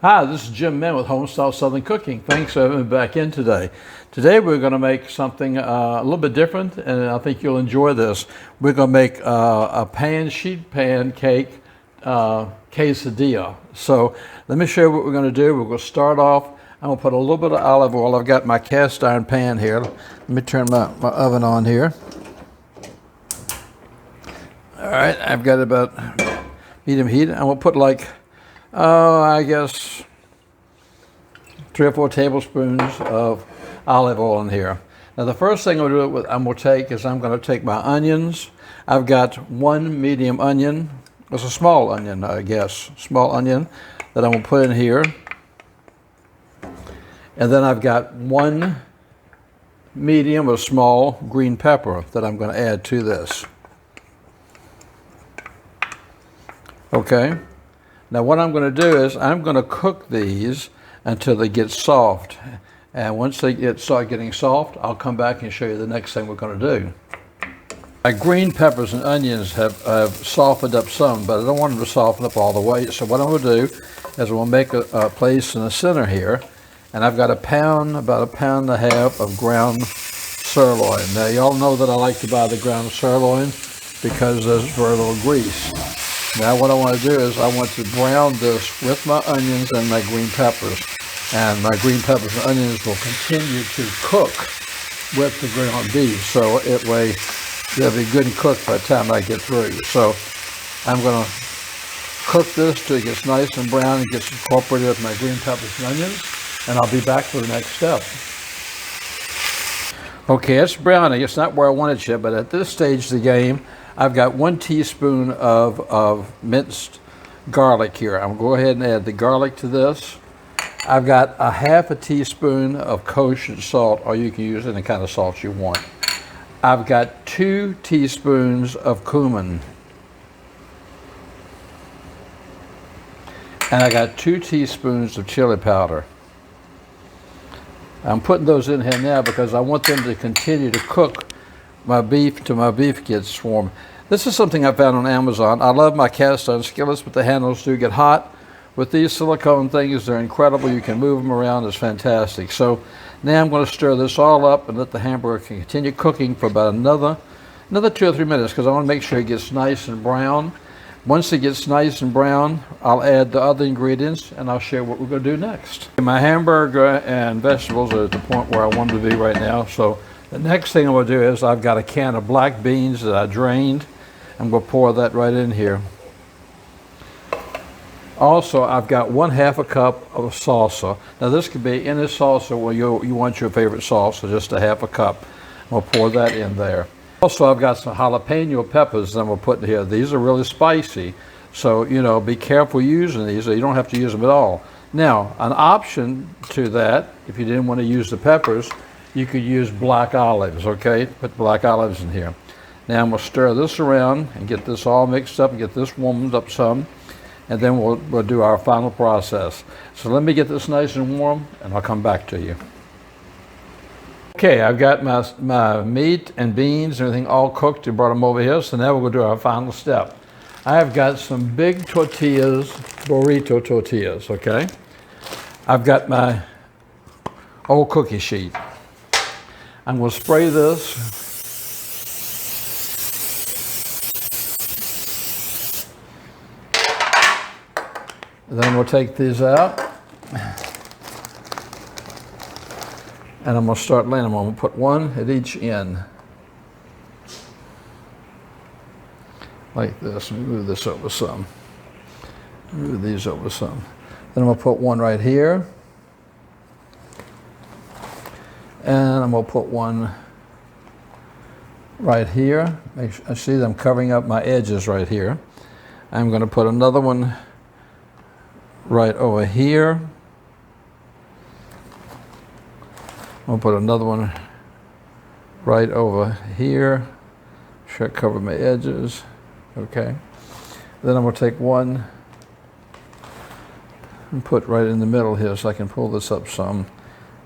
Hi, this is Jim Mann with Homestyle Southern Cooking. Thanks for having me back in today. Today we're going to make something a little bit different, and I think you'll enjoy this. We're going to make a sheet pan cake quesadilla. So let me show you what we're going to do. We're going to start off, I'm going to put a little bit of olive oil. I've got my cast iron pan here. Let me turn my oven on here. All right, I've got about medium heat. I'm going to put like I guess 3 or 4 tablespoons of olive oil in here. Now the first thing I'm going to take my onions. I've got 1 medium onion. It's a small onion, I guess. Small onion that I'm going to put in here. And then I've got 1 medium or small green pepper that I'm going to add to this. Okay. Now what I'm going to do is I'm going to cook these until they get soft. And once they start getting soft, I'll come back and show you the next thing we're going to do. My green peppers and onions have softened up some, but I don't want them to soften up all the way. So what I'm going to do is I'm going to make a place in the center here. And I've got about a pound and a half of ground sirloin. Now y'all know that I like to buy the ground sirloin because there's very little grease. Now what I want to do is I want to brown this with my onions and my green peppers. And my green peppers and onions will continue to cook with the ground beef. So they'll be good and cooked by the time I get through. So I'm going to cook this till it gets nice and brown and gets incorporated with my green peppers and onions. And I'll be back for the next step. Okay, it's browning. It's not where I want it yet, but at this stage of the game, I've got 1 teaspoon of minced garlic here. I'm going to go ahead and add the garlic to this. I've got a half a teaspoon of kosher salt, or you can use any kind of salt you want. I've got 2 teaspoons of cumin. And I got 2 teaspoons of chili powder. I'm putting those in here now because I want them to continue to cook my beef till my beef gets warm. This is something I found on Amazon. I love my cast iron skillets, but the handles do get hot. With these silicone things, they're incredible. You can move them around. It's fantastic. So now I'm going to stir this all up and let the hamburger continue cooking for about another 2 or 3 minutes because I want to make sure it gets nice and brown. Once it gets nice and brown, I'll add the other ingredients and I'll share what we're going to do next. My hamburger and vegetables are at the point where I want them to be right now. So the next thing I'm going to do is I've got a can of black beans that I drained. I'm going to pour that right in here. Also, I've got 1/2 cup of salsa. Now this could be any salsa where you want your favorite salsa, just a 1/2 cup. I'm going to pour that in there. Also, I've got some jalapeno peppers that I'm going to put in here. These are really spicy. So, be careful using these or you don't have to use them at all. Now, an option to that, if you didn't want to use the peppers, you could use black olives, okay? Put black olives in here. Now I'm going to stir this around and get this all mixed up and get this warmed up some. And then we'll do our final process. So let me get this nice and warm and I'll come back to you. Okay, I've got my meat and beans and everything all cooked and brought them over here. So now we're going to do our final step. I've got some big tortillas, burrito tortillas, okay? I've got my old cookie sheet. I'm going to spray this. Then we'll take these out. And I'm going to start laying them on. I'm going to put 1 at each end. Like this. Let me move this over some. Move these over some. Then I'm going to put 1 right here. And I'm going to put 1 right here. I see them covering up my edges right here. I'm going to put another one right over here. I'll put another one right over here. Should cover my edges. Okay. Then I'm going to take 1 and put right in the middle here so I can pull this up some.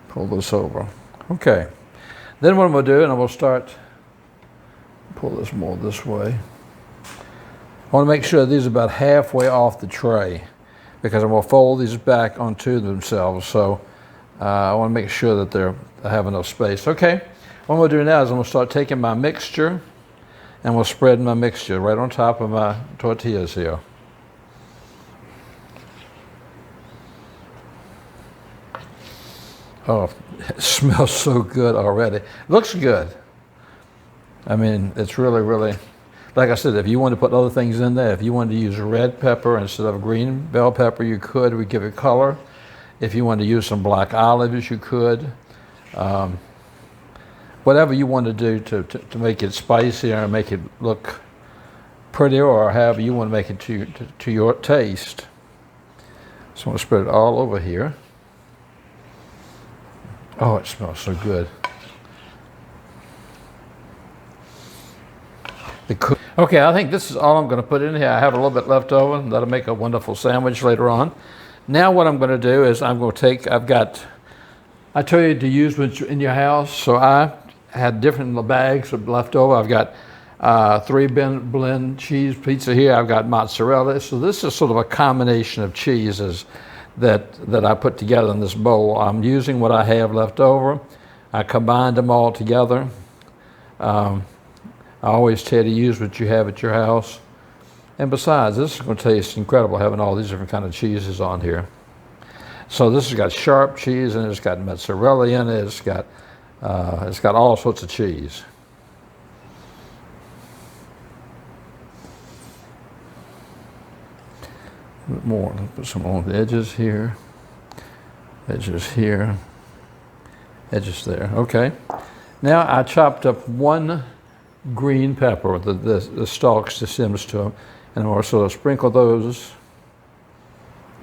Pull this over. Okay. Then what I'm going to do, and I will start, pull this more this way. I want to make sure these are about halfway off the tray because I'm going to fold these back onto themselves. So I want to make sure that they have enough space. Okay, what I'm going to do now is I'm going to start taking my mixture and we'll spread my mixture right on top of my tortillas here. Oh, it smells so good already. Looks good. I mean, it's really, really, like I said, if you want to put other things in there, if you wanted to use red pepper instead of green bell pepper, you could. We give it color. If you wanted to use some black olives, you could. Whatever you want to do to make it spicier and make it look prettier, or however you want to make it to your taste. So I'm going to spread it all over here. Oh, it smells so good. Okay, I think this is all I'm going to put in here. I have a little bit left over. That'll make a wonderful sandwich later on. Now what I'm going to do is I'm going to take, I tell you to use what's in your house. So I had different bags of left over. I've got 3 blend cheese pizza here. I've got mozzarella. So this is sort of a combination of cheeses that I put together in this bowl. I'm using what I have left over. I combined them all together. I always tell you to use what you have at your house. And besides, this is going to taste incredible having all these different kind of cheeses on here. So this has got sharp cheese and it's got mozzarella in it. It's got all sorts of cheese. A bit more. Put some on the edges here, edges there. Okay. Now I chopped up 1 green pepper, the stalks, the stems to them, and I'm going to sort of sprinkle those.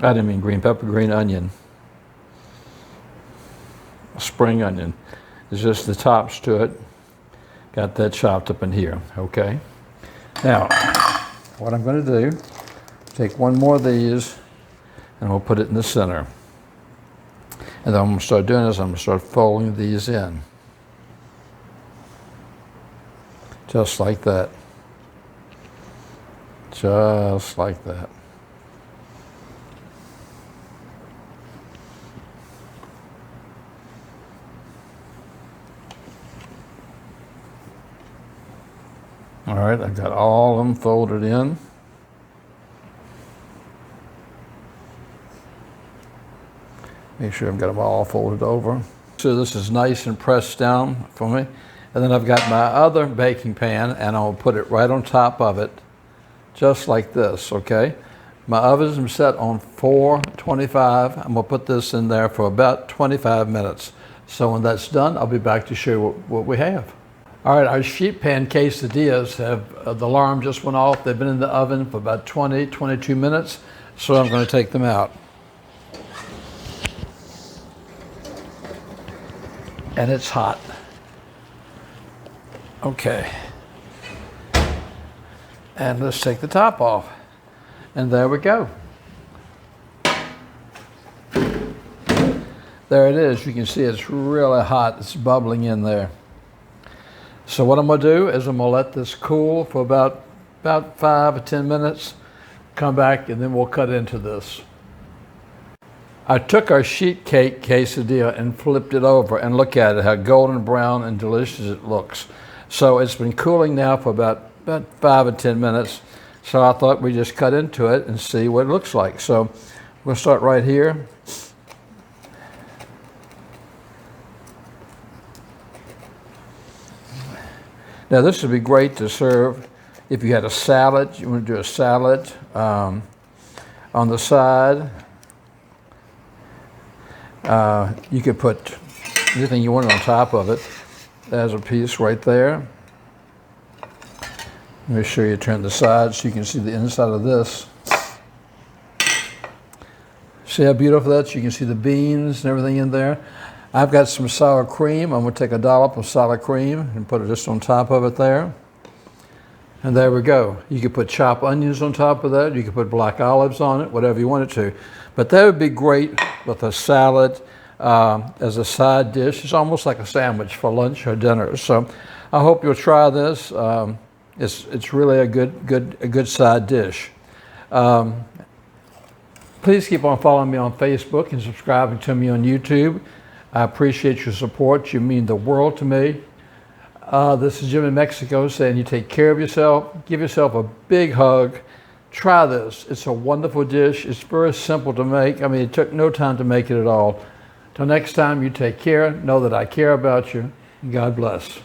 I didn't mean green pepper, green onion. Spring onion. It's just the tops to it. Got that chopped up in here. Okay. Now, what I'm going to do, take 1 more of these, and we'll put it in the center. And then I'm going to start doing this. I'm going to start folding these in. Just like that. Just like that. All right, I've got all of them folded in. Make sure I've got them all folded over. So this is nice and pressed down for me. And then I've got my other baking pan and I'll put it right on top of it, just like this, okay? My oven is set on 425. I'm gonna put this in there for about 25 minutes. So when that's done, I'll be back to show you what we have. All right, our sheet pan quesadillas have, the alarm just went off. They've been in the oven for about 20, 22 minutes. So I'm gonna take them out. And it's hot. Okay. And let's take the top off. And there we go. There it is. You can see it's really hot. It's bubbling in there. So what I'm going to do is I'm going to let this cool for about 5 or 10 minutes. Come back and then we'll cut into this. I took our sheet cake quesadilla and flipped it over, and look at it, how golden brown and delicious it looks. So it's been cooling now for about 5 or 10 minutes. So I thought we'd just cut into it and see what it looks like. So we'll start right here. Now this would be great to serve if you had a salad. You want to do a salad on the side. You could put anything you want on top of it. There's a piece right there. Let me show you, turn the side so you can see the inside of this. See how beautiful that is? You can see the beans and everything in there. I've got some sour cream. I'm going to take a dollop of sour cream and put it just on top of it there. And there we go. You could put chopped onions on top of that. You could put black olives on it, whatever you wanted to. But that would be great with a salad as a side dish. It's almost like a sandwich for lunch or dinner. So I hope you'll try this. It's really a good side dish. Please keep on following me on Facebook and subscribing to me on YouTube. I appreciate your support. You mean the world to me. This is Jim in Mexico saying you take care of yourself. Give yourself a big hug. Try this. It's a wonderful dish. It's very simple to make. I mean, it took no time to make it at all. Till next time, you take care. Know that I care about you. And God bless.